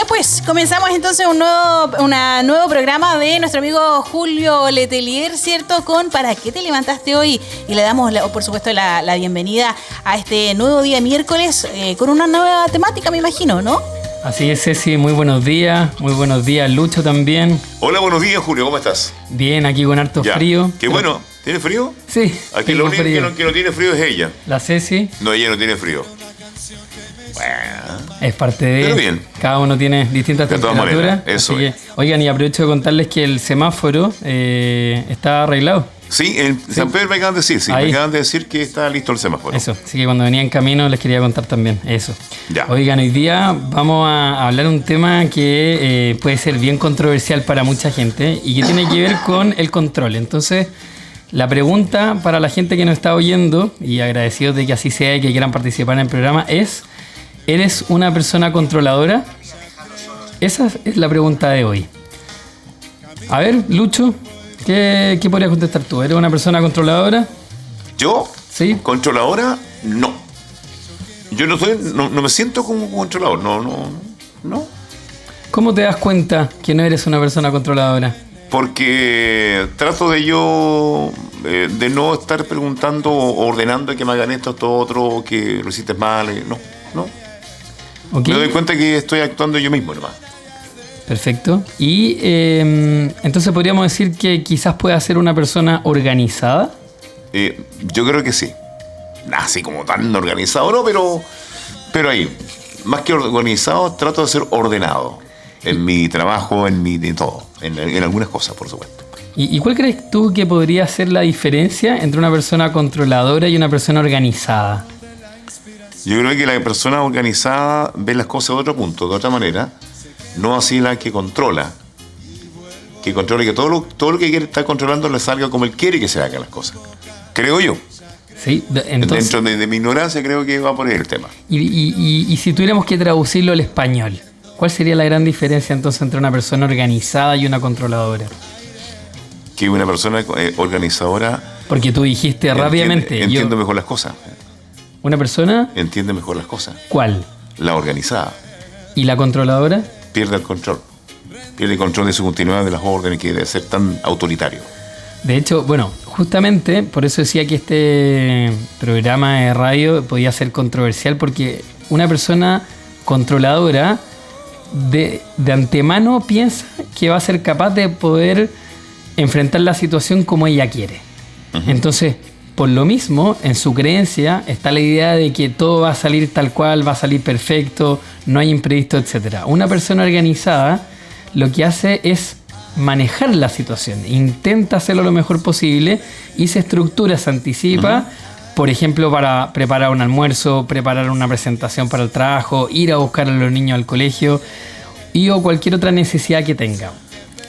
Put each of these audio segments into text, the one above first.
Ya pues, comenzamos entonces un nuevo programa de nuestro amigo Julio Letelier, ¿cierto? Con ¿Para qué te levantaste hoy? Y le damos, por supuesto, la bienvenida a este nuevo día miércoles con una nueva temática, me imagino, ¿no? Así es, Ceci, muy buenos días, Lucho también. Hola, buenos días, Julio, ¿cómo estás? Bien, aquí con harto frío. Qué bueno, ¿tiene frío? Sí. Aquí lo único que no tiene frío es ella. La Ceci. No, ella no tiene frío. Bueno, es parte de... Pero bien. Cada uno tiene distintas temperaturas. Eso así que, oigan, y aprovecho de contarles que el semáforo está arreglado. Sí, en San Pedro me acaban de decir, me acaban de decir que está listo el semáforo. Eso, así que cuando venía en camino les quería contar también eso. Ya. Oigan, hoy día vamos a hablar un tema que puede ser bien controversial para mucha gente y que tiene que ver con el control. Entonces, la pregunta para la gente que nos está oyendo, y agradecidos de que así sea y que quieran participar en el programa, es: ¿eres una persona controladora? Esa es la pregunta de hoy. A ver, Lucho, ¿qué podrías contestar tú? ¿Eres una persona controladora? ¿Yo? ¿Sí? ¿Controladora? No. Yo no me siento como controlador, no. ¿Cómo te das cuenta que no eres una persona controladora? Porque trato de no estar preguntando o ordenando que me hagan esto otro, que lo hiciste mal, no. Okay. Me doy cuenta que estoy actuando yo mismo nomás. Perfecto. Y entonces podríamos decir que quizás pueda ser una persona organizada. Yo creo que sí. Así como tan organizado, no, pero ahí, más que organizado, trato de ser ordenado en mi trabajo, en todo, en algunas cosas, por supuesto. ¿Y cuál crees tú que podría ser la diferencia entre una persona controladora y una persona organizada? Yo creo que la persona organizada ve las cosas de otro punto, de otra manera, no así la que controla. Que controla que todo lo que quiere estar controlando le salga como él quiere que se hagan las cosas. Creo yo. Sí, entonces, dentro de mi ignorancia creo que va por ahí el tema. Y si tuviéramos que traducirlo al español, ¿cuál sería la gran diferencia entonces entre una persona organizada y una controladora? Que una persona organizadora... Porque tú dijiste rápidamente... Entiendo mejor las cosas. ¿Una persona? Entiende mejor las cosas. ¿Cuál? La organizada. ¿Y la controladora? Pierde el control. Pierde el control de su continuidad de las órdenes, que debe ser tan autoritario. De hecho, bueno, justamente por eso decía que este programa de radio podía ser controversial, porque una persona controladora de antemano piensa que va a ser capaz de poder enfrentar la situación como ella quiere. Uh-huh. Entonces, por lo mismo, en su creencia está la idea de que todo va a salir tal cual, va a salir perfecto, no hay imprevisto, etc. Una persona organizada lo que hace es manejar la situación, intenta hacerlo lo mejor posible y se estructura, se anticipa, por ejemplo, para preparar un almuerzo, preparar una presentación para el trabajo, ir a buscar a los niños al colegio o cualquier otra necesidad que tenga.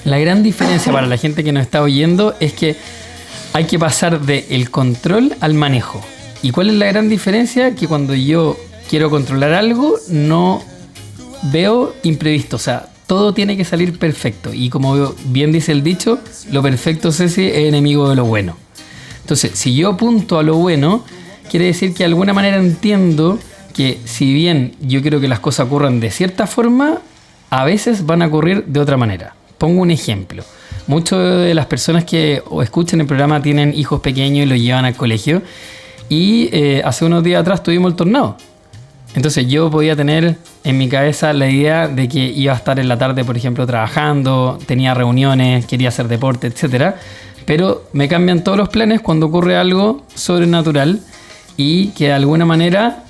La gran diferencia para la gente que nos está oyendo es que hay que pasar del control al manejo. ¿Y cuál es la gran diferencia? Que cuando yo quiero controlar algo, no veo imprevisto. O sea, todo tiene que salir perfecto. Y como bien dice el dicho, lo perfecto, Ceci, es enemigo de lo bueno. Entonces, si yo apunto a lo bueno, quiere decir que de alguna manera entiendo que si bien yo quiero que las cosas ocurran de cierta forma, a veces van a ocurrir de otra manera. Pongo un ejemplo. Muchas de las personas que escuchan el programa tienen hijos pequeños y los llevan al colegio. Y hace unos días atrás tuvimos el tornado. Entonces yo podía tener en mi cabeza la idea de que iba a estar en la tarde, por ejemplo, trabajando, tenía reuniones, quería hacer deporte, etc. Pero me cambian todos los planes cuando ocurre algo sobrenatural y que de alguna manera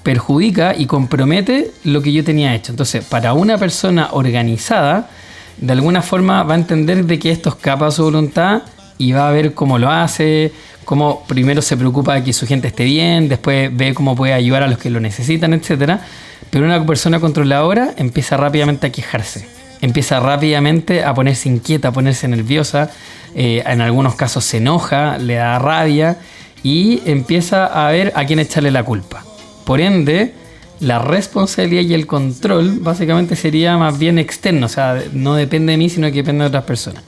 perjudica y compromete lo que yo tenía hecho. Entonces, para una persona organizada, de alguna forma va a entender de que esto escapa a su voluntad y va a ver cómo lo hace, cómo primero se preocupa de que su gente esté bien, después ve cómo puede ayudar a los que lo necesitan, etc. Pero una persona controladora empieza rápidamente a quejarse, empieza rápidamente a ponerse inquieta, a ponerse nerviosa, en algunos casos se enoja, le da rabia y empieza a ver a quién echarle la culpa. Por ende, la responsabilidad y el control básicamente sería más bien externo, o sea, no depende de mí, sino que depende de otras personas.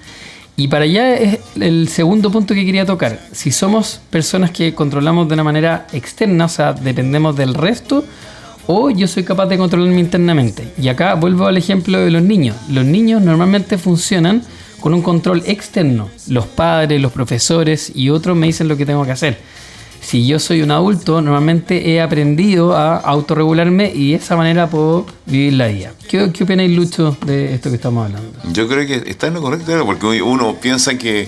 Y para allá es el segundo punto que quería tocar. Si somos personas que controlamos de una manera externa, o sea, dependemos del resto, o yo soy capaz de controlarme internamente. Y acá vuelvo al ejemplo de los niños. Los niños normalmente funcionan con un control externo. Los padres, los profesores y otros me dicen lo que tengo que hacer. Si yo soy un adulto, normalmente he aprendido a autorregularme y de esa manera puedo vivir la vida. ¿Qué opináis, Lucho, de esto que estamos hablando? Yo creo que está en lo correcto, porque uno piensa que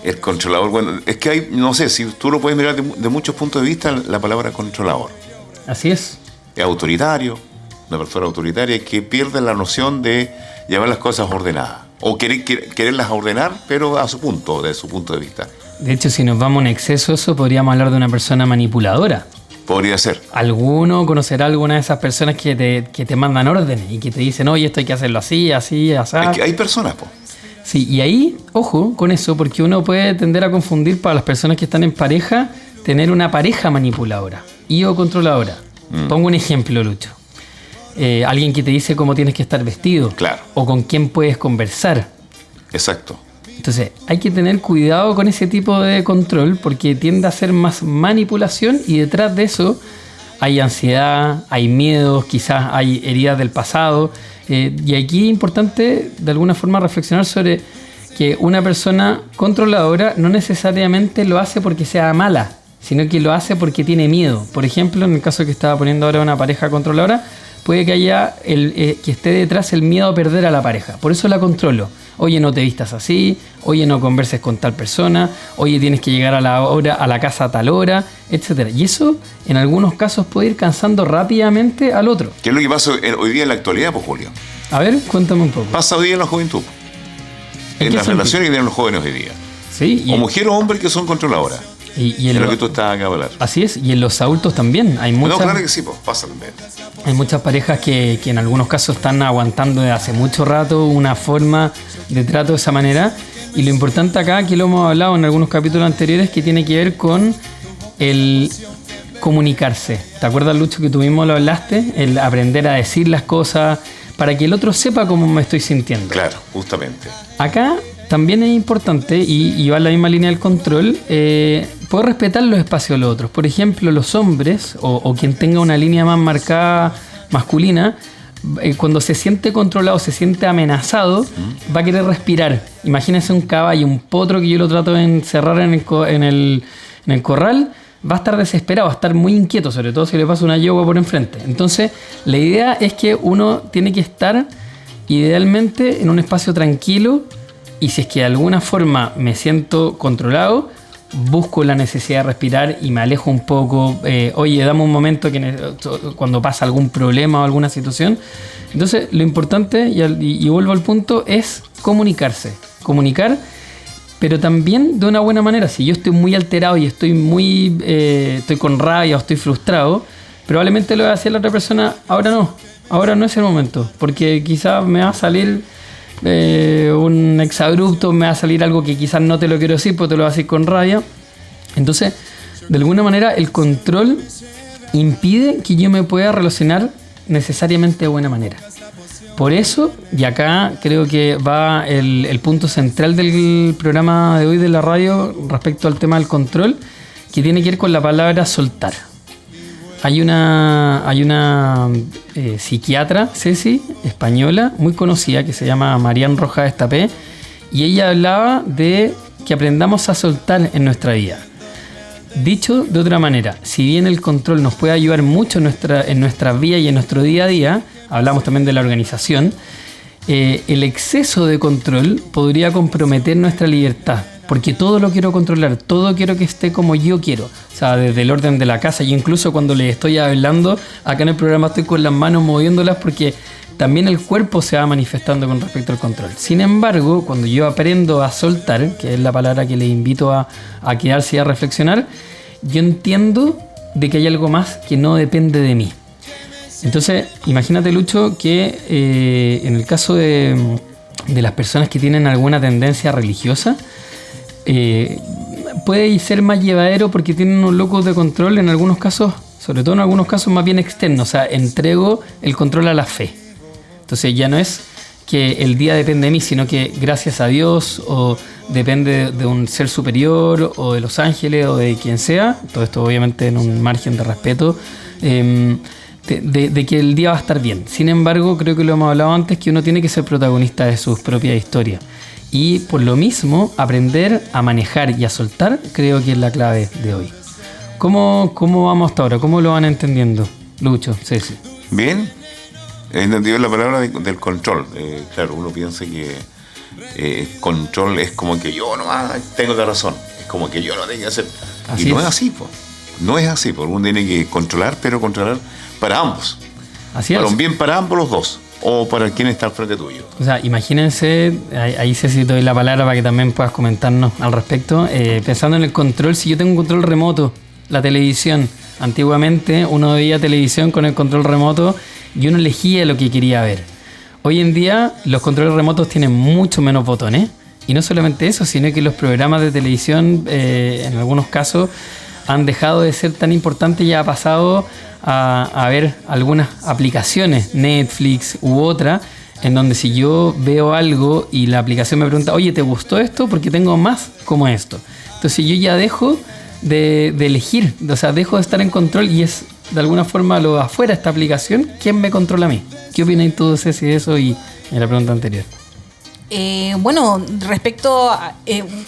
el controlador, bueno, es que hay, no sé, si tú lo puedes mirar de muchos puntos de vista, la palabra controlador. Así es. Es autoritario, una persona autoritaria que pierde la noción de llevar las cosas ordenadas. O quererlas ordenar, pero a su punto, desde su punto de vista. De hecho, si nos vamos en exceso a eso, podríamos hablar de una persona manipuladora. Podría ser. ¿Alguno conocerá alguna de esas personas que te mandan órdenes y que te dicen, oye, esto hay que hacerlo así, así, así? Es que hay personas, po. Sí, y ahí, ojo con eso, porque uno puede tender a confundir para las personas que están en pareja, tener una pareja manipuladora y o controladora. Pongo un ejemplo, Lucho. Alguien que te dice cómo tienes que estar vestido. Claro. O con quién puedes conversar. Exacto. Entonces, hay que tener cuidado con ese tipo de control porque tiende a ser más manipulación y detrás de eso hay ansiedad, hay miedos, quizás hay heridas del pasado. Y aquí es importante, de alguna forma, reflexionar sobre que una persona controladora no necesariamente lo hace porque sea mala, sino que lo hace porque tiene miedo. Por ejemplo, en el caso que estaba poniendo ahora una pareja controladora, puede que haya que esté detrás el miedo a perder a la pareja. Por eso la controlo. Oye, no te vistas así, oye, no converses con tal persona, oye, tienes que llegar a la casa a tal hora, etcétera. Y eso, en algunos casos, puede ir cansando rápidamente al otro. ¿Qué es lo que pasa hoy día en la actualidad, pues, Julio? A ver, cuéntame un poco. Pasa hoy día en la juventud. En las relaciones que tienen los jóvenes hoy día. Sí. O mujeres o hombres que son controladoras. Y en lo que tú estás acá hablando. Así es, y en los adultos también. Hay muchas, no, claro que sí, pues pasa también. Hay muchas parejas que en algunos casos están aguantando desde hace mucho rato una forma de trato de esa manera. Y lo importante acá, que lo hemos hablado en algunos capítulos anteriores, que tiene que ver con el comunicarse. ¿Te acuerdas, Lucho, que tú mismo lo hablaste? El aprender a decir las cosas para que el otro sepa cómo me estoy sintiendo. Claro, justamente. Acá también es importante, y va en la misma línea del control, poder respetar los espacios de los otros. Por ejemplo, los hombres, o quien tenga una línea más marcada masculina, cuando se siente controlado, se siente amenazado, va a querer respirar. Imagínense un caballo, un potro que yo lo trato de encerrar en el corral, va a estar desesperado, va a estar muy inquieto, sobre todo si le pasa una yegua por enfrente. Entonces, la idea es que uno tiene que estar idealmente en un espacio tranquilo, y si es que de alguna forma me siento controlado, busco la necesidad de respirar y me alejo un poco. Oye, dame un momento cuando pasa algún problema o alguna situación. Entonces, lo importante, y vuelvo al punto, es comunicarse. Comunicar, pero también de una buena manera. Si yo estoy muy alterado y estoy con rabia o estoy frustrado, probablemente lo voy a decir a la otra persona, ahora no es el momento, porque quizás me va a salir un exabrupto, me va a salir algo que quizás no te lo quiero decir, pero te lo voy a decir con rabia. Entonces, de alguna manera, el control impide que yo me pueda relacionar necesariamente de buena manera. Por eso, y acá creo que va el punto central del programa de hoy de la radio respecto al tema del control, que tiene que ver con la palabra soltar. Hay una psiquiatra, Ceci, española, muy conocida, que se llama Marian Rojas Estapé, y ella hablaba de que aprendamos a soltar en nuestra vida. Dicho de otra manera, si bien el control nos puede ayudar mucho en nuestra vida y en nuestro día a día, hablamos también de la organización, el exceso de control podría comprometer nuestra libertad. Porque todo lo quiero controlar, todo quiero que esté como yo quiero. O sea, desde el orden de la casa. Yo incluso cuando les estoy hablando, acá en el programa estoy con las manos moviéndolas porque también el cuerpo se va manifestando con respecto al control. Sin embargo, cuando yo aprendo a soltar, que es la palabra que les invito a quedarse y a reflexionar, yo entiendo de que hay algo más que no depende de mí. Entonces, imagínate, Lucho, que en el caso de las personas que tienen alguna tendencia religiosa, puede ser más llevadero porque tienen unos locos de control en algunos casos, sobre todo en algunos casos más bien externos. O sea, entrego el control a la fe. Entonces ya no es que el día depende de mí, sino que gracias a Dios, o depende de un ser superior, o de los ángeles, o de quien sea. Todo esto obviamente en un margen de respeto. de que el día va a estar bien. Sin embargo, creo que lo hemos hablado antes, que uno tiene que ser protagonista de sus propias historias. Y por lo mismo, aprender a manejar y a soltar, creo que es la clave de hoy. ¿Cómo vamos hasta ahora? ¿Cómo lo van entendiendo? Lucho, Ceci. Bien, he entendido la palabra del control. Claro, uno piensa que control es como que yo no tengo la razón. Es como que yo no tengo que hacer. Así y no es. es así, pues. No es así, porque uno tiene que controlar, pero controlar para ambos. Así Para es. un bien para ambos los dos. O para quien está al frente tuyo. O sea, imagínense, ahí Ceci te doy la palabra para que también puedas comentarnos al respecto. Pensando en el control, si yo tengo un control remoto, la televisión, antiguamente uno veía televisión con el control remoto y uno elegía lo que quería ver. Hoy en día los controles remotos tienen mucho menos botones. Y no solamente eso, sino que los programas de televisión, en algunos casos, han dejado de ser tan importantes y ha pasado a ver algunas aplicaciones, Netflix u otra, en donde si yo veo algo y la aplicación me pregunta, oye, ¿te gustó esto? Porque tengo más como esto. Entonces yo ya dejo de elegir, o sea, dejo de estar en control y es de alguna forma lo de afuera esta aplicación, ¿quién me controla a mí? ¿Qué opinan todos Ceci de eso y en la pregunta anterior? Bueno, respecto a,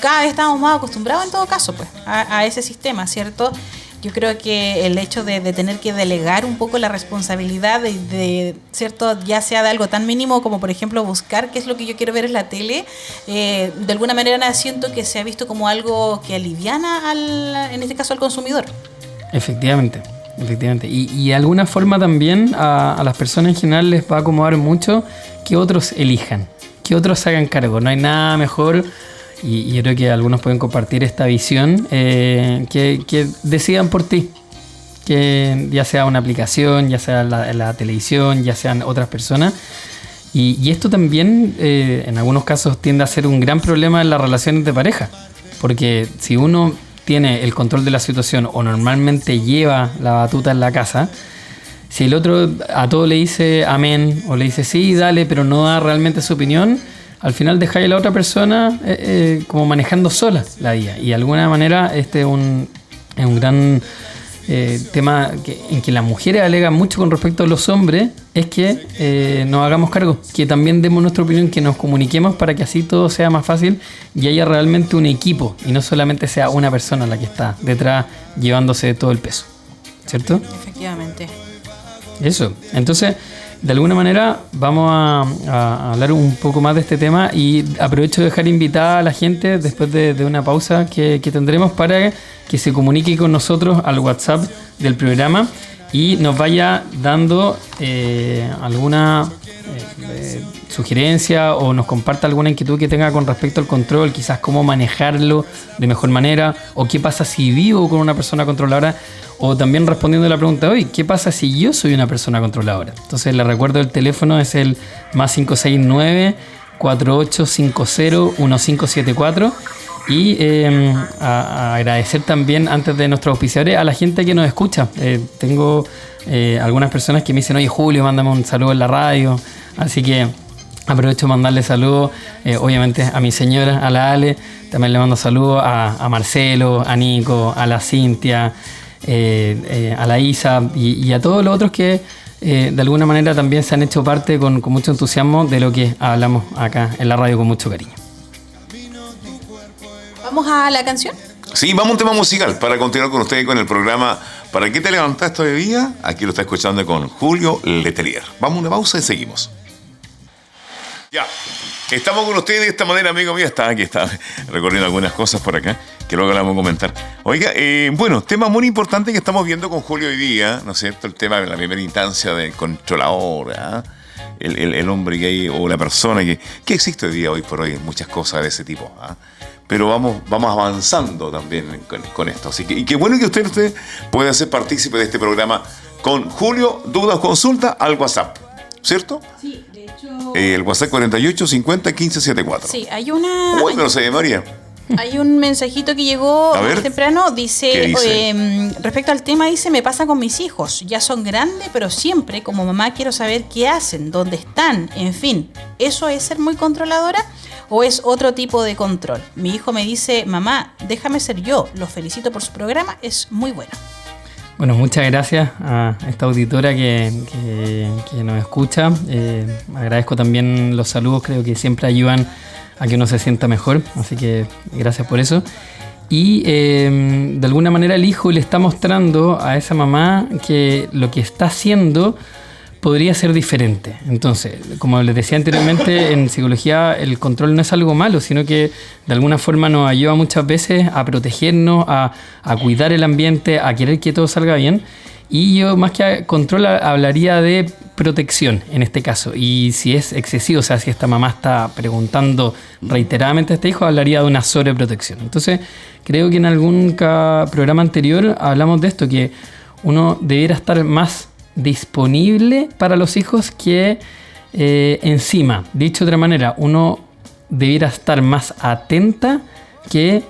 cada vez estamos más acostumbrados en todo caso pues a ese sistema, ¿cierto? Yo creo que el hecho de tener que delegar un poco la responsabilidad de ¿cierto? Ya sea de algo tan mínimo como por ejemplo buscar qué es lo que yo quiero ver en la tele, de alguna manera siento que se ha visto como algo que aliviana en este caso al consumidor. Efectivamente. Y de alguna forma también a las personas en general les va a acomodar mucho que otros elijan, que otros se hagan cargo. No hay nada mejor, y yo creo que algunos pueden compartir esta visión, que decidan por ti. Que ya sea una aplicación, ya sea la televisión, ya sean otras personas. Y esto también en algunos casos tiende a ser un gran problema en las relaciones de pareja. Porque si uno tiene el control de la situación o normalmente lleva la batuta en la casa, si el otro a todo le dice amén o le dice sí, dale, pero no da realmente su opinión, al final dejáis a la otra persona como manejando sola la vida. Y de alguna manera este es un gran tema en que las mujeres alegan mucho con respecto a los hombres, es que nos hagamos cargo, que también demos nuestra opinión, que nos comuniquemos para que así todo sea más fácil y haya realmente un equipo y no solamente sea una persona la que está detrás llevándose todo el peso, ¿cierto? Efectivamente. Eso, entonces de alguna manera vamos a hablar un poco más de este tema y aprovecho de dejar invitada a la gente después de una pausa que tendremos para que se comunique con nosotros al WhatsApp del programa y nos vaya dando alguna sugerencia o nos comparta alguna inquietud que tenga con respecto al control, quizás cómo manejarlo de mejor manera o qué pasa si vivo con una persona controladora. O también respondiendo a la pregunta de hoy, ¿qué pasa si yo soy una persona controladora? Entonces les recuerdo el teléfono es el +569 4850 1574 y a agradecer también antes de nuestros auspiciadores a la gente que nos escucha. Tengo algunas personas que me dicen, oye Julio, mándame un saludo en la radio, así que aprovecho de mandarle saludos obviamente a mi señora, a la Ale, también le mando saludos a Marcelo, a Nico, a la Cintia, a la Isa y a todos los otros que de alguna manera también se han hecho parte con mucho entusiasmo de lo que hablamos acá en la radio con mucho cariño. ¿Vamos a la canción? Sí, vamos a un tema musical para continuar con ustedes con el programa ¿Para qué te levantaste hoy día? Aquí lo está escuchando con Julio Letelier. Vamos a una pausa y seguimos. Ya, estamos con ustedes de esta manera, amigo mío. Aquí está recorriendo algunas cosas por acá que luego le vamos a comentar. Oiga, bueno, tema muy importante que estamos viendo con Julio hoy día, ¿no es cierto? El tema de la primera instancia del controlador, ¿eh? El hombre que hay, o la persona que existe hoy día, hoy por hoy, muchas cosas de ese tipo, ¿eh? Pero vamos avanzando también con esto. Así que, y qué bueno que usted pueda ser partícipe de este programa con Julio. Dudas, consulta al WhatsApp, ¿cierto? Sí, de hecho... el WhatsApp 48 50 15 74. Sí, hay una... Uy, no sé, María. Hay un mensajito que llegó más temprano, dice, respecto al tema, dice, me pasa con mis hijos, ya son grandes, pero siempre como mamá quiero saber qué hacen, dónde están, en fin, ¿eso es ser muy controladora o es otro tipo de control? Mi hijo me dice, mamá, déjame ser yo, los felicito por su programa, es muy bueno. Bueno, muchas gracias a esta auditora que nos escucha. Agradezco también los saludos, creo que siempre ayudan a que uno se sienta mejor, así que gracias por eso. Y de alguna manera el hijo le está mostrando a esa mamá que lo que está haciendo podría ser diferente. Entonces, como les decía anteriormente, en psicología el control no es algo malo, sino que de alguna forma nos ayuda muchas veces a protegernos, a cuidar el ambiente, a querer que todo salga bien. Y yo más que a control hablaría de protección en este caso. Y si es excesivo, o sea, si esta mamá está preguntando reiteradamente a este hijo, hablaría de una sobreprotección. Entonces, creo que en algún programa anterior hablamos de esto, que uno debiera estar más disponible para los hijos que encima. Dicho de otra manera, uno debiera estar más atenta que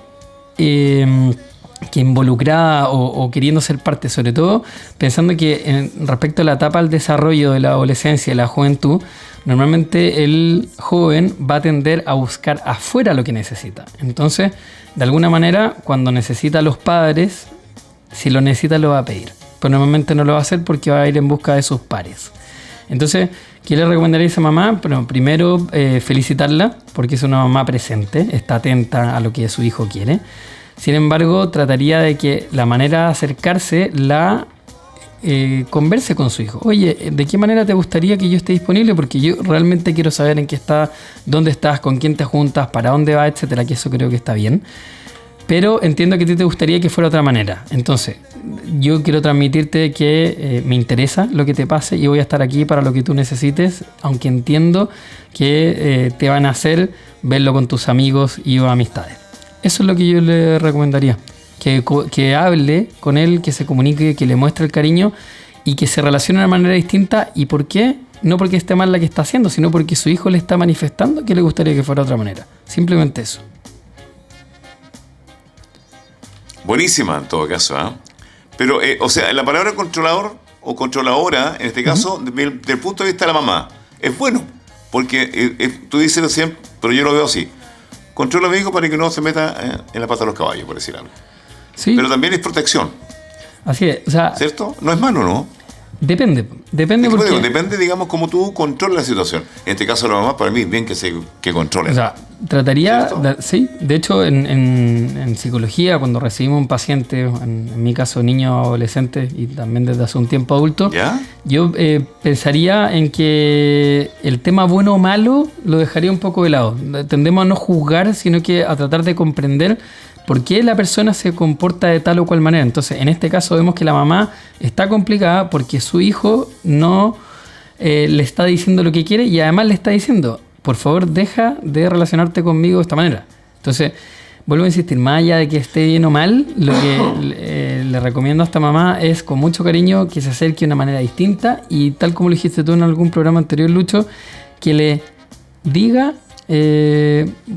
involucrada o queriendo ser parte, sobre todo pensando que respecto a la etapa del desarrollo de la adolescencia y la juventud, normalmente el joven va a tender a buscar afuera lo que necesita. Entonces, de alguna manera, cuando necesita a los padres, si lo necesita lo va a pedir, pero normalmente no lo va a hacer porque va a ir en busca de sus pares. Entonces, ¿qué le recomendaría a esa mamá? Bueno, primero felicitarla porque es una mamá presente, está atenta a lo que su hijo quiere. Sin embargo, trataría de que la manera de acercarse converse con su hijo. Oye, ¿de qué manera te gustaría que yo esté disponible? Porque yo realmente quiero saber en qué estás, dónde estás, con quién te juntas, para dónde vas, etcétera, que eso creo que está bien. Pero entiendo que a ti te gustaría que fuera de otra manera. Entonces, yo quiero transmitirte que me interesa lo que te pase y voy a estar aquí para lo que tú necesites, aunque entiendo que te van a hacer verlo con tus amigos y amistades. Eso es lo que yo le recomendaría. Que hable con él, que se comunique, que le muestre el cariño y que se relacione de una manera distinta. ¿Y por qué? No porque esté mal la que está haciendo, sino porque su hijo le está manifestando que le gustaría que fuera de otra manera. Simplemente eso. Buenísima en todo caso, ¿eh? Pero, o sea, la palabra controlador o controladora, en este caso, del punto de vista de la mamá, es bueno. Porque tú dices recién, pero yo lo veo así. Controla a mi hijo para que no se meta en la pata de los caballos, por decir algo. Sí. Pero también es protección. Así es. O sea, ¿cierto? No es malo, ¿no? Depende porque... Depende, digamos, cómo tú controlas la situación. En este caso, la mamá, para mí, es bien que controle. O sea, trataría... sí, de hecho, en psicología, cuando recibimos un paciente, en mi caso, niño, adolescente, y también desde hace un tiempo adulto, ¿ya? Yo pensaría en que el tema bueno o malo lo dejaría un poco de lado. Tendemos a no juzgar, sino que a tratar de comprender por qué la persona se comporta de tal o cual manera. Entonces, en este caso vemos que la mamá está complicada porque su hijo no le está diciendo lo que quiere y además le está diciendo, por favor, deja de relacionarte conmigo de esta manera. Entonces, vuelvo a insistir, más allá de que esté bien o mal, lo que le recomiendo a esta mamá es con mucho cariño que se acerque de una manera distinta y tal como lo dijiste tú en algún programa anterior, Lucho, que le diga...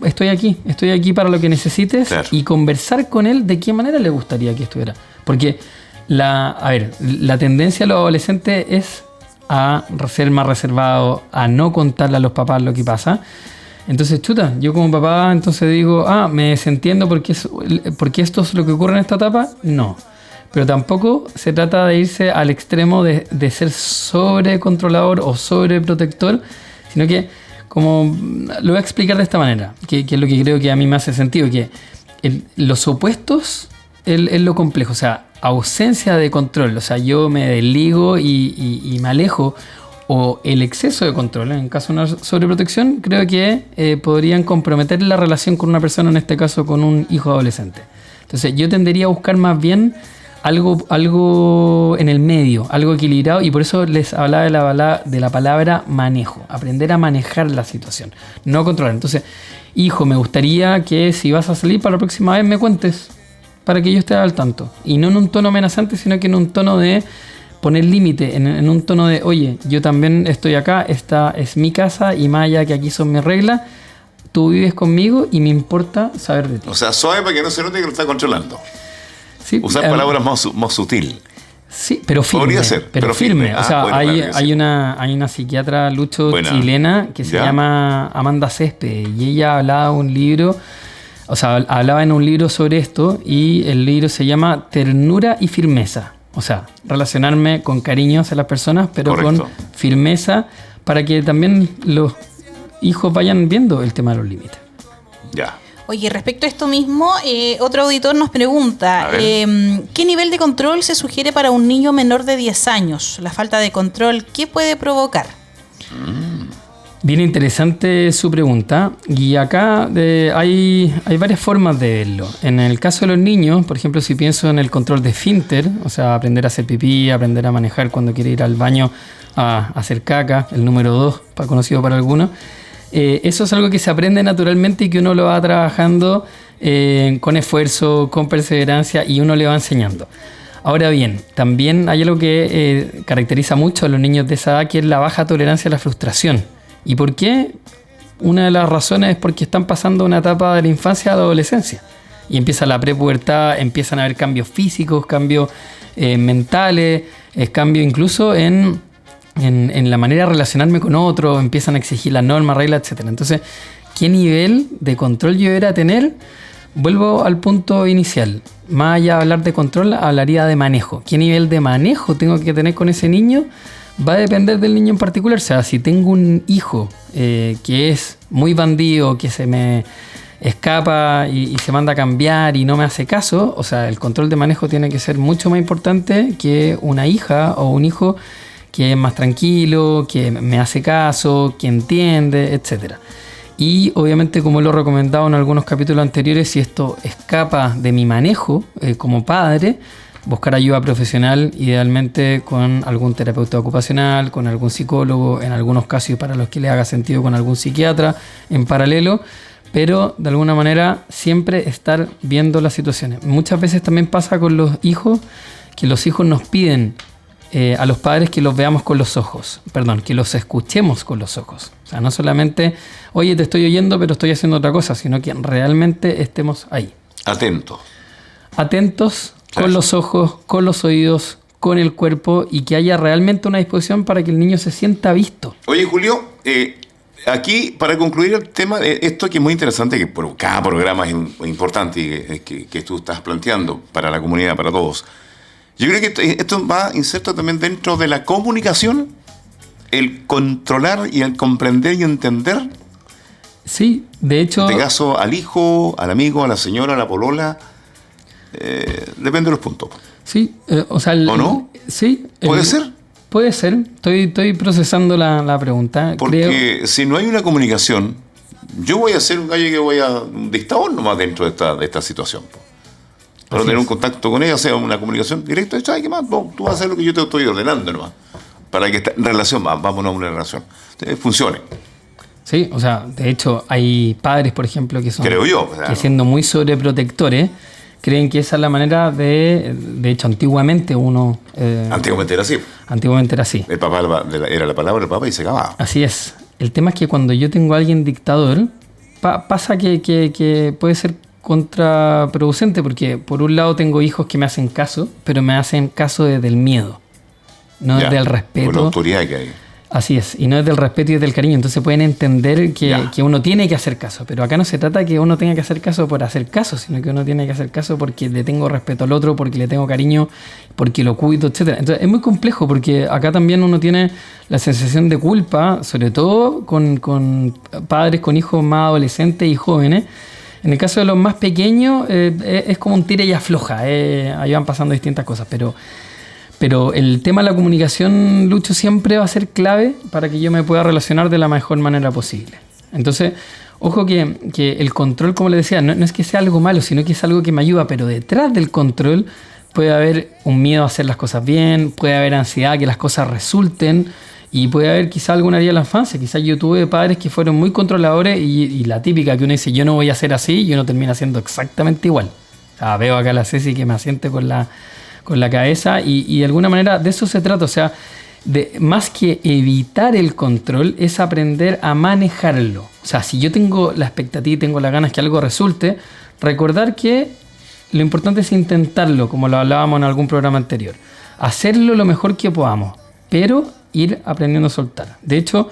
estoy aquí para lo que necesites, claro. Y conversar con él de qué manera le gustaría que estuviera, porque la tendencia a los adolescentes es a ser más reservado, a no contarle a los papás lo que pasa. Entonces, chuta, yo como papá entonces digo, me desentiendo porque esto es lo que ocurre en esta etapa. No, pero tampoco se trata de irse al extremo de ser sobrecontrolador o sobreprotector, sino que como lo voy a explicar de esta manera, que es lo que creo que a mí me hace sentido, que los opuestos es lo complejo, o sea, ausencia de control, o sea, yo me desligo y me alejo, o el exceso de control, en caso de una sobreprotección, creo que podrían comprometer la relación con una persona, en este caso con un hijo adolescente. Entonces yo tendería a buscar más bien algo en el medio, algo equilibrado, y por eso les hablaba de la palabra manejo, aprender a manejar la situación, no controlar. Entonces, hijo, me gustaría que si vas a salir para la próxima vez me cuentes, para que yo esté al tanto, y no en un tono amenazante, sino que en un tono de poner límite, en un tono de, oye, yo también estoy acá, esta es mi casa, y más allá que aquí son mis reglas, tú vives conmigo y me importa saber de ti. O sea, suave para que no se note que lo está controlando. Sí, usar palabras más sutil. Sí, pero firme. Podría ser, pero firme. O sea, hay una psiquiatra, Lucho, chilena, que se llama Amanda Céspedes, y ella hablaba en un libro sobre esto, y el libro se llama Ternura y Firmeza. O sea, relacionarme con cariño hacia las personas, pero Correcto. con firmeza, para que también los hijos vayan viendo el tema de los límites. Ya. Oye, respecto a esto mismo, otro auditor nos pregunta, A ver. ¿qué nivel de control se sugiere para un niño menor de 10 años? La falta de control, ¿qué puede provocar? Bien interesante su pregunta, y acá hay varias formas de verlo. En el caso de los niños, por ejemplo, si pienso en el control de esfínter, o sea, aprender a hacer pipí, aprender a manejar cuando quiere ir al baño a hacer caca, el número 2, conocido para algunos, eso es algo que se aprende naturalmente y que uno lo va trabajando con esfuerzo, con perseverancia, y uno le va enseñando. Ahora bien, también hay algo que caracteriza mucho a los niños de esa edad, que es la baja tolerancia a la frustración. ¿Y por qué? Una de las razones es porque están pasando una etapa de la infancia a la adolescencia. Y empieza la prepubertad, empiezan a haber cambios físicos, cambios mentales, cambios incluso en la manera de relacionarme con otros, empiezan a exigir las normas, reglas, etc. Entonces, ¿qué nivel de control yo debería tener? Vuelvo al punto inicial. Más allá de hablar de control, hablaría de manejo. ¿Qué nivel de manejo tengo que tener con ese niño? Va a depender del niño en particular. O sea, si tengo un hijo que es muy bandido, que se me escapa y se manda a cambiar y no me hace caso, o sea, el control de manejo tiene que ser mucho más importante que una hija o un hijo que es más tranquilo, que me hace caso, que entiende, etc. Y obviamente, como lo he recomendado en algunos capítulos anteriores, si esto escapa de mi manejo como padre, buscar ayuda profesional, idealmente con algún terapeuta ocupacional, con algún psicólogo, en algunos casos para los que le haga sentido con algún psiquiatra en paralelo, pero de alguna manera siempre estar viendo las situaciones. Muchas veces también pasa con los hijos, que los hijos nos piden a los padres que los veamos con los ojos, que los escuchemos con los ojos. O sea, no solamente, oye, te estoy oyendo, pero estoy haciendo otra cosa, sino que realmente estemos ahí. Atentos, con los ojos, con los oídos, con el cuerpo, y que haya realmente una disposición para que el niño se sienta visto. Oye, Julio, aquí, para concluir el tema, esto que es muy interesante, que por cada programa es importante que tú estás planteando para la comunidad, para todos. Yo creo que esto va inserto también dentro de la comunicación, el controlar y el comprender y entender. Sí, de hecho... En este caso, al hijo, al amigo, a la señora, a la polola, depende de los puntos. Sí, o sea... ¿O no? Sí. ¿Puede ser? Puede ser, estoy procesando la pregunta. Porque si no hay una comunicación, yo voy a ser un gallo que un dictador nomás dentro de esta situación. Para tener un contacto con ella, sea una comunicación directa, ¿sabes qué más? Tú vas a hacer lo que yo te estoy ordenando nomás. Para que esta relación, vámonos a una relación, funcione. Sí, o sea, de hecho hay padres, por ejemplo, que son... Creo yo. Que siendo muy sobreprotectores, creen que esa es la manera de hecho, antiguamente uno... Antiguamente era así. Antiguamente era así. El papá era la palabra del papá y se acababa. Así es. El tema es que cuando yo tengo a alguien dictador, pasa que puede ser contraproducente, porque por un lado tengo hijos que me hacen caso, pero me hacen caso desde el miedo, no desde el respeto. Por la autoridad que hay. Así es, y no desde el respeto y desde el cariño. Entonces pueden entender que uno tiene que hacer caso, pero acá no se trata que uno tenga que hacer caso por hacer caso, sino que uno tiene que hacer caso porque le tengo respeto al otro, porque le tengo cariño, porque lo cuido, etc. Entonces es muy complejo, porque acá también uno tiene la sensación de culpa, sobre todo con padres con hijos más adolescentes y jóvenes. En el caso de los más pequeños es como un tira y afloja, ahí van pasando distintas cosas, pero el tema de la comunicación, Lucho, siempre va a ser clave para que yo me pueda relacionar de la mejor manera posible. Entonces, ojo que el control, como le decía, no es que sea algo malo, sino que es algo que me ayuda, pero detrás del control puede haber un miedo a hacer las cosas bien, puede haber ansiedad que las cosas resulten, y puede haber quizá alguna herida de la infancia. Quizás yo tuve padres que fueron muy controladores y la típica que uno dice, yo no voy a hacer así, y uno termina haciendo exactamente igual. O sea, veo acá a la Ceci que me asiente con la cabeza y de alguna manera de eso se trata. O sea, más que evitar el control, es aprender a manejarlo. O sea, si yo tengo la expectativa y tengo las ganas que algo resulte, recordar que lo importante es intentarlo, como lo hablábamos en algún programa anterior. Hacerlo lo mejor que podamos, pero ir aprendiendo a soltar. De hecho,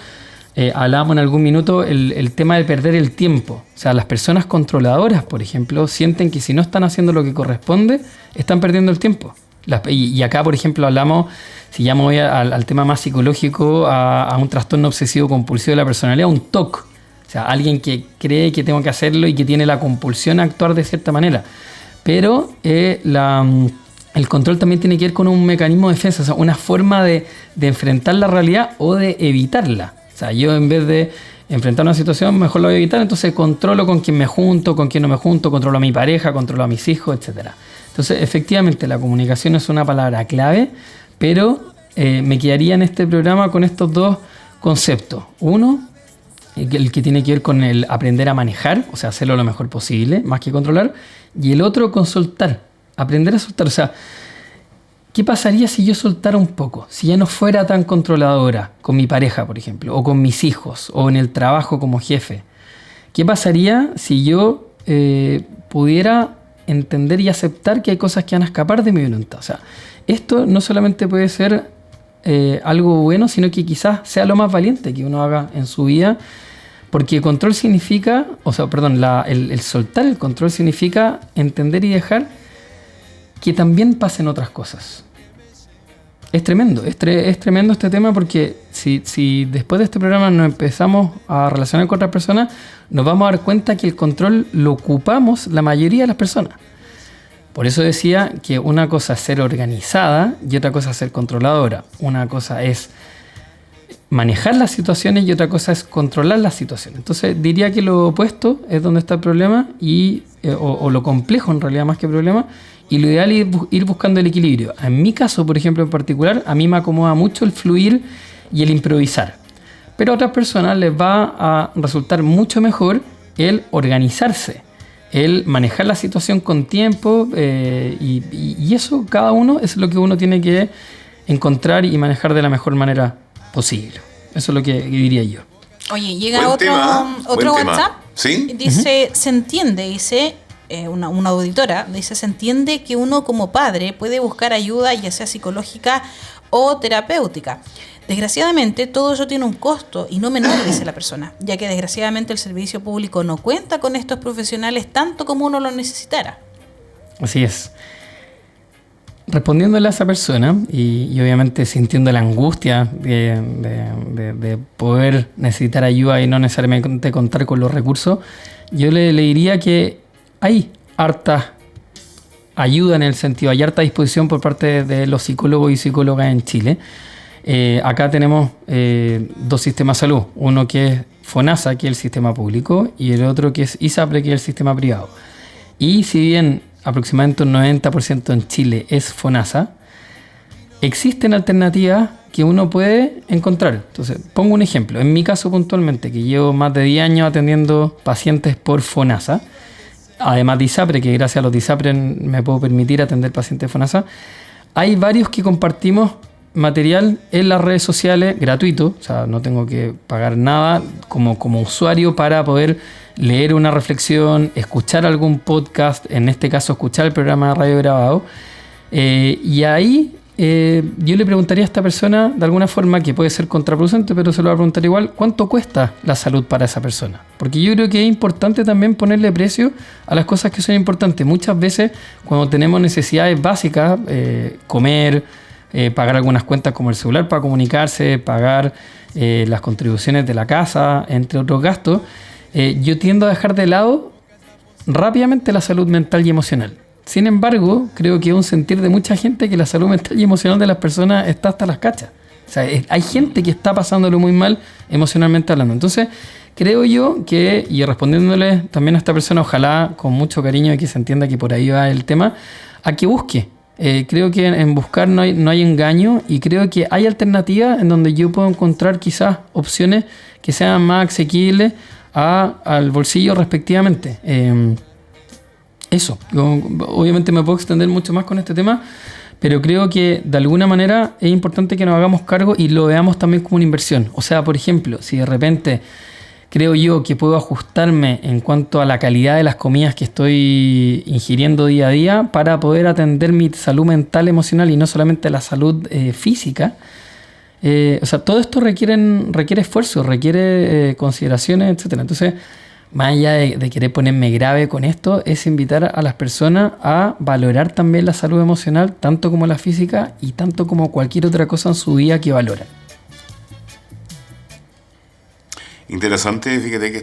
hablábamos en algún minuto el tema de perder el tiempo. O sea, las personas controladoras, por ejemplo, sienten que si no están haciendo lo que corresponde, están perdiendo el tiempo. Y acá, por ejemplo, hablamos, si ya me voy al tema más psicológico, a un trastorno obsesivo compulsivo de la personalidad, un TOC. O sea, alguien que cree que tengo que hacerlo y que tiene la compulsión a actuar de cierta manera. Pero el control también tiene que ver con un mecanismo de defensa, o sea, una forma de enfrentar la realidad o de evitarla. O sea, yo en vez de enfrentar una situación, mejor la voy a evitar, entonces controlo con quién me junto, con quién no me junto, controlo a mi pareja, controlo a mis hijos, etc. Entonces, efectivamente, la comunicación es una palabra clave, pero me quedaría en este programa con estos dos conceptos. Uno, el que tiene que ver con el aprender a manejar, o sea, hacerlo lo mejor posible, más que controlar. Y el otro, con soltar, aprender a soltar. O sea, ¿qué pasaría si yo soltara un poco? Si ya no fuera tan controladora con mi pareja, por ejemplo, o con mis hijos, o en el trabajo como jefe. ¿Qué pasaría si yo pudiera entender y aceptar que hay cosas que van a escapar de mi voluntad? O sea, esto no solamente puede ser algo bueno, sino que quizás sea lo más valiente que uno haga en su vida. Porque control significa, el soltar el control significa entender y dejar que también pasen otras cosas. Es tremendo, es tremendo este tema, porque si después de este programa nos empezamos a relacionar con otras personas, nos vamos a dar cuenta que el control lo ocupamos la mayoría de las personas. Por eso decía que una cosa es ser organizada y otra cosa es ser controladora. Una cosa es manejar las situaciones y otra cosa es controlar las situaciones. Entonces diría que lo opuesto es donde está el problema o lo complejo en realidad más que problema, y lo ideal es ir buscando el equilibrio. En mi caso, por ejemplo, en particular, a mí me acomoda mucho el fluir y el improvisar, pero a otras personas les va a resultar mucho mejor el organizarse, el manejar la situación con tiempo, y eso cada uno es lo que uno tiene que encontrar y manejar de la mejor manera posible. Eso es lo que diría yo. Oye, llega otro WhatsApp. ¿Sí? Dice, se entiende, una auditora, dice, se entiende que uno como padre puede buscar ayuda, ya sea psicológica o terapéutica. Desgraciadamente, todo eso tiene un costo y no menor, dice la persona, ya que desgraciadamente el servicio público no cuenta con estos profesionales tanto como uno lo necesitara. Así es. Respondiéndole a esa persona y obviamente sintiendo la angustia de poder necesitar ayuda y no necesariamente contar con los recursos, yo le diría que hay harta ayuda, en el sentido, hay harta disposición por parte de los psicólogos y psicólogas en Chile. Acá tenemos dos sistemas de salud, uno que es FONASA, que es el sistema público, y el otro que es ISAPRE, que es el sistema privado. Y si bien aproximadamente un 90% en Chile es FONASA, existen alternativas que uno puede encontrar. Entonces, pongo un ejemplo. En mi caso puntualmente, que llevo más de 10 años atendiendo pacientes por FONASA, además de ISAPRE, que gracias a los de ISAPRE me puedo permitir atender pacientes de FONASA, hay varios que compartimos material en las redes sociales gratuito, o sea, no tengo que pagar nada como usuario para poder leer una reflexión, escuchar algún podcast, en este caso escuchar el programa de radio grabado, y ahí yo le preguntaría a esta persona, de alguna forma que puede ser contraproducente, pero se lo voy a preguntar igual, ¿cuánto cuesta la salud para esa persona? Porque yo creo que es importante también ponerle precio a las cosas que son importantes. Muchas veces cuando tenemos necesidades básicas, comer, pagar algunas cuentas como el celular para comunicarse, pagar las contribuciones de la casa, entre otros gastos, yo tiendo a dejar de lado rápidamente la salud mental y emocional. Sin embargo, creo que es un sentir de mucha gente que la salud mental y emocional de las personas está hasta las cachas. O sea, hay gente que está pasándolo muy mal emocionalmente hablando. Entonces, creo yo que, y respondiéndole también a esta persona, ojalá con mucho cariño y que se entienda que por ahí va el tema, a que busque. Creo que en buscar no hay engaño, y creo que hay alternativas en donde yo puedo encontrar quizás opciones que sean más asequibles al bolsillo respectivamente. Eso, obviamente me puedo extender mucho más con este tema, pero creo que de alguna manera es importante que nos hagamos cargo y lo veamos también como una inversión. O sea, por ejemplo, si de repente creo yo que puedo ajustarme en cuanto a la calidad de las comidas que estoy ingiriendo día a día para poder atender mi salud mental, emocional y no solamente la salud física, o sea, todo esto requiere esfuerzo, requiere consideraciones, etcétera. Entonces, más allá de querer ponerme grave con esto, es invitar a las personas a valorar también la salud emocional, tanto como la física y tanto como cualquier otra cosa en su vida que valoran. Interesante, fíjate que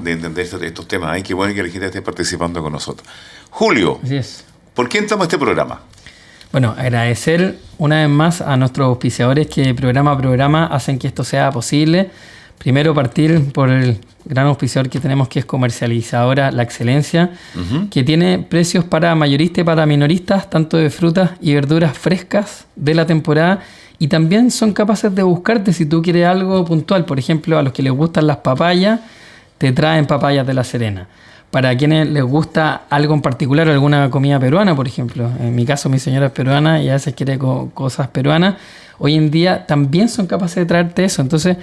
de entender estos temas. Ay, qué bueno que la gente esté participando con nosotros. Julio, Así es. ¿por qué entramos a este programa? Bueno, agradecer una vez más a nuestros auspiciadores que programa a programa hacen que esto sea posible. Primero partir por el gran auspiciador que tenemos, que es Comercializadora La Excelencia, que tiene precios para mayoristas y para minoristas, tanto de frutas y verduras frescas de la temporada, y también son capaces de buscarte si tú quieres algo puntual. Por ejemplo, a los que les gustan las papayas, te traen papayas de La Serena. Para quienes les gusta algo en particular, alguna comida peruana, por ejemplo. En mi caso, mi señora es peruana y a veces quiere cosas peruanas. Hoy en día también son capaces de traerte eso. Entonces,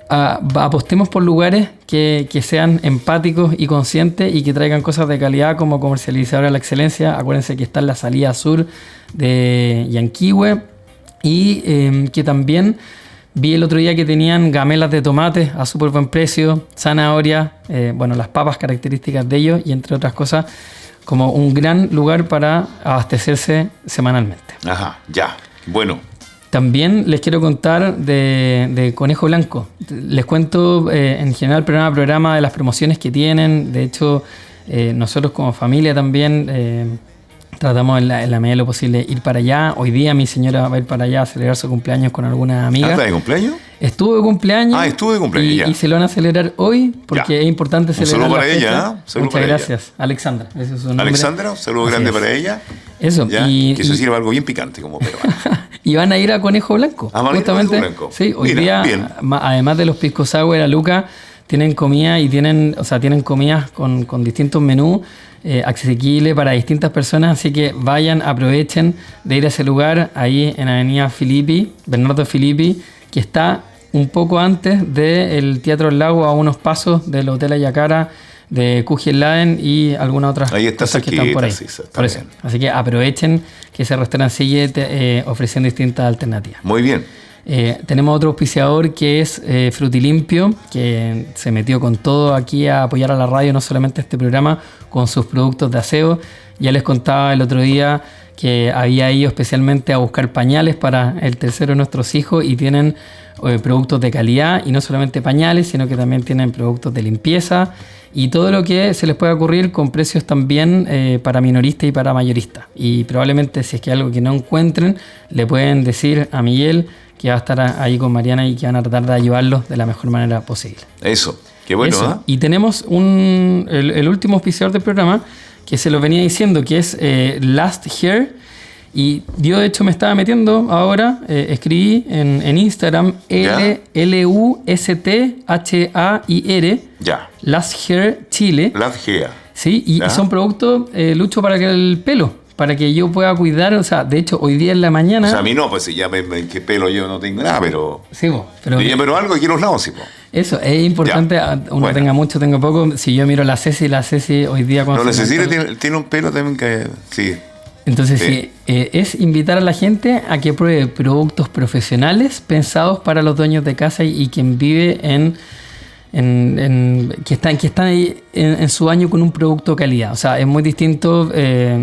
apostemos por lugares que sean empáticos y conscientes y que traigan cosas de calidad, como Comercializadora La Excelencia. Acuérdense que está en la salida sur de Yanquihue y que también vi el otro día que tenían gamelas de tomate a súper buen precio, zanahoria, las papas características de ellos y entre otras cosas, como un gran lugar para abastecerse semanalmente. Ajá, ya, bueno. También les quiero contar de Conejo Blanco. Les cuento en general programa de las promociones que tienen. De hecho, nosotros como familia también tratamos en la medida de lo posible ir para allá. Hoy día mi señora va a ir para allá a celebrar su cumpleaños con alguna amiga. ¿Está de cumpleaños? Estuvo de cumpleaños. Estuvo de cumpleaños. Y se lo van a celebrar hoy porque ya. es importante celebrar. Un saludo la para fecha. ella. Muchas gracias. Alexandra. Ese es su nombre. Alexandra, un saludo Así grande es. para ella. Eso. ¿Ya? Que se sirva algo bien picante como peruana. Y van a ir a Conejo Blanco. ¿Van a ir a justamente. Conejo Blanco? Sí, hoy Mira, día, bien. además de los pisco sour a Luca, tienen comida y tienen comidas con distintos menús asequibles para distintas personas. Así que vayan, aprovechen de ir a ese lugar ahí en Avenida Bernardo Filippi, que está un poco antes del Teatro El Lago, a unos pasos del Hotel Ayacara, de Kugelladen y algunas otras ahí está cosas que están por ahí. Sí, está por eso. bien. Así que aprovechen que ese restaurante sigue ofreciendo distintas alternativas. Muy bien. Tenemos otro auspiciador que es Frutilimpio, que se metió con todo aquí a apoyar a la radio, no solamente este programa, con sus productos de aseo. Ya les contaba el otro día que había ido especialmente a buscar pañales para el tercero de nuestros hijos y tienen productos de calidad, y no solamente pañales, sino que también tienen productos de limpieza y todo lo que se les pueda ocurrir con precios también para minoristas y para mayoristas. Y probablemente, si es que hay algo que no encuentren, le pueden decir a Miguel, que va a estar ahí con Mariana y que van a tratar de ayudarlos de la mejor manera posible. Eso, qué bueno. Eso. Y tenemos el último auspiciador del programa, que se lo venía diciendo, que es Last Hair. Y yo de hecho me estaba metiendo ahora, escribí en Instagram LUSTHAIR, Ya. Last Hair Chile. Last Hair. Sí, y son productos, Lucho, para que el pelo, para que yo pueda cuidar. O sea, de hecho, hoy día en la mañana... O sea, a mí no, pues si ya qué pelo yo no tengo nada, pero... Sí, pero algo aquí en los lados, sí, po. Eso, es importante, uno bueno. tenga mucho, tenga poco. Si yo miro la Ceci hoy día... No, la Cecilia tiene un pelo también que... Sí. Entonces, Sí. es invitar a la gente a que pruebe productos profesionales pensados para los dueños de casa y quien vive que están ahí en su baño con un producto de calidad. O sea, es muy distinto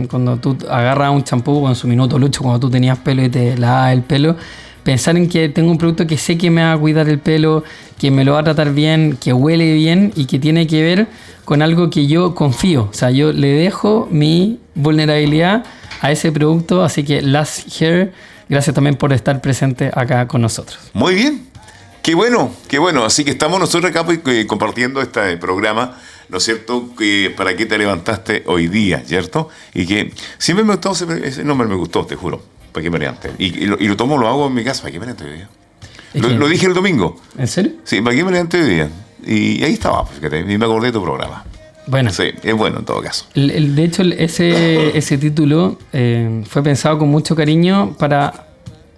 cuando tú agarras un champú en su minuto, Lucho, cuando tú tenías pelo y te lavabas el pelo. Pensar en que tengo un producto que sé que me va a cuidar el pelo, que me lo va a tratar bien, que huele bien y que tiene que ver con algo que yo confío. O sea, yo le dejo mi vulnerabilidad a ese producto. Así que Last Hair, gracias también por estar presente acá con nosotros. Muy bien. Qué bueno, qué bueno. Así que estamos nosotros acá compartiendo este programa, ¿no es cierto? ¿Para qué te levantaste hoy día, cierto? Y que siempre me gustó, ese nombre me gustó, te juro. ¿Para qué me levanté? Y lo tomo, lo hago en mi casa. ¿Para qué me levanté hoy día? Lo dije el domingo. ¿En serio? Sí, ¿para qué me levanté hoy día? Y ahí estaba, fíjate, y me acordé de tu programa. Bueno. Sí, es bueno en todo caso. De hecho, ese título fue pensado con mucho cariño para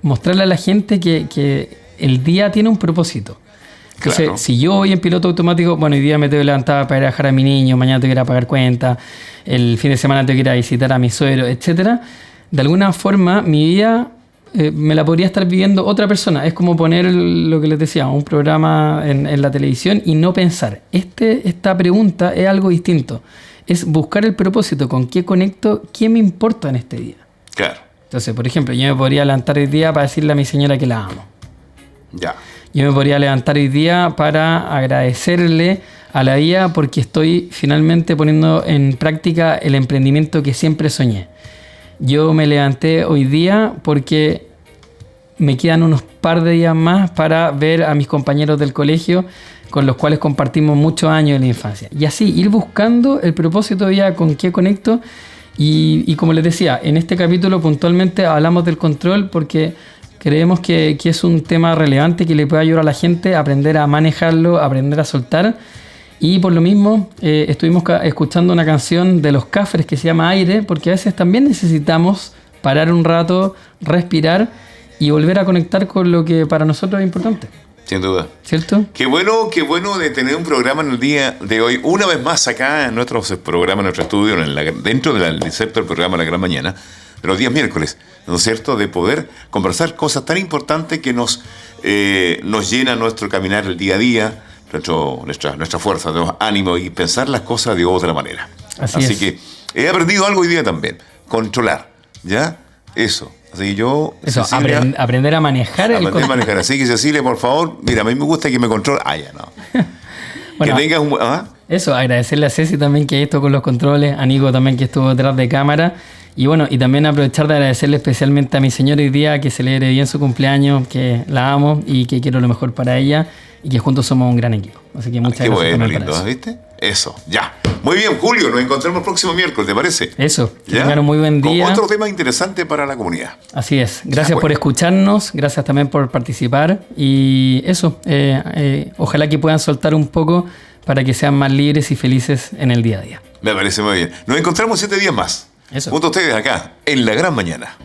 mostrarle a la gente que el día tiene un propósito. Entonces, Claro. si yo voy en piloto automático, bueno, hoy día me tengo que levantar para ir a dejar a mi niño, mañana tengo que ir a pagar cuentas, el fin de semana tengo que ir a visitar a mi suegro, etcétera. De alguna forma, mi vida me la podría estar viviendo otra persona. Es como poner lo que les decía, un programa en la televisión y no pensar. Esta pregunta es algo distinto. Es buscar el propósito, con qué conecto, qué me importa en este día. Claro. Entonces, por ejemplo, yo me podría levantar hoy día para decirle a mi señora que la amo. Ya. Yo me podría levantar hoy día para agradecerle a la vida porque estoy finalmente poniendo en práctica el emprendimiento que siempre soñé. Yo me levanté hoy día porque me quedan unos par de días más para ver a mis compañeros del colegio con los cuales compartimos muchos años de la infancia. Y así, ir buscando el propósito ya con qué conecto. Y como les decía, en este capítulo puntualmente hablamos del control porque creemos que es un tema relevante que le puede ayudar a la gente a aprender a manejarlo, a aprender a soltar. Y por lo mismo estuvimos escuchando una canción de Los Cafres que se llama Aire, porque a veces también necesitamos parar un rato, respirar y volver a conectar con lo que para nosotros es importante. Sin duda. ¿Cierto? Qué bueno de tener un programa en el día de hoy, una vez más acá en nuestro programa, en nuestro estudio, dentro del inserto del programa La Gran Mañana, de los días miércoles, ¿no es cierto?, de poder conversar cosas tan importantes que nos llenan nuestro caminar el día a día, nuestra fuerza, nuestro ánimo y pensar las cosas de otra manera. Así que he aprendido algo hoy día también, controlar, ¿ya? Eso. Así que yo... Eso, Cecilia, aprender a manejar el control. Aprender a manejar. Así que Cecilia, por favor, mira, a mí me gusta que me controle. Ya no. Bueno, que tengas un... Eso, agradecerle a Ceci también que esto con los controles, a Nico también que estuvo detrás de cámara. Y bueno, y también aprovechar de agradecerle especialmente a mi señora hoy día, que celebre bien su cumpleaños, que la amo y que quiero lo mejor para ella y que juntos somos un gran equipo. Así que muchas gracias. Qué bueno, lindo, ¿viste? Eso, ya. Muy bien, Julio, nos encontramos el próximo miércoles, ¿te parece? Eso, que tengan un muy buen día. Con otro tema interesante para la comunidad. Así es. Gracias por escucharnos, gracias también por participar y eso, ojalá que puedan soltar un poco para que sean más libres y felices en el día a día. Me parece muy bien. Nos encontramos 7 días más. Eso. Junto a ustedes acá, en La Gran Mañana.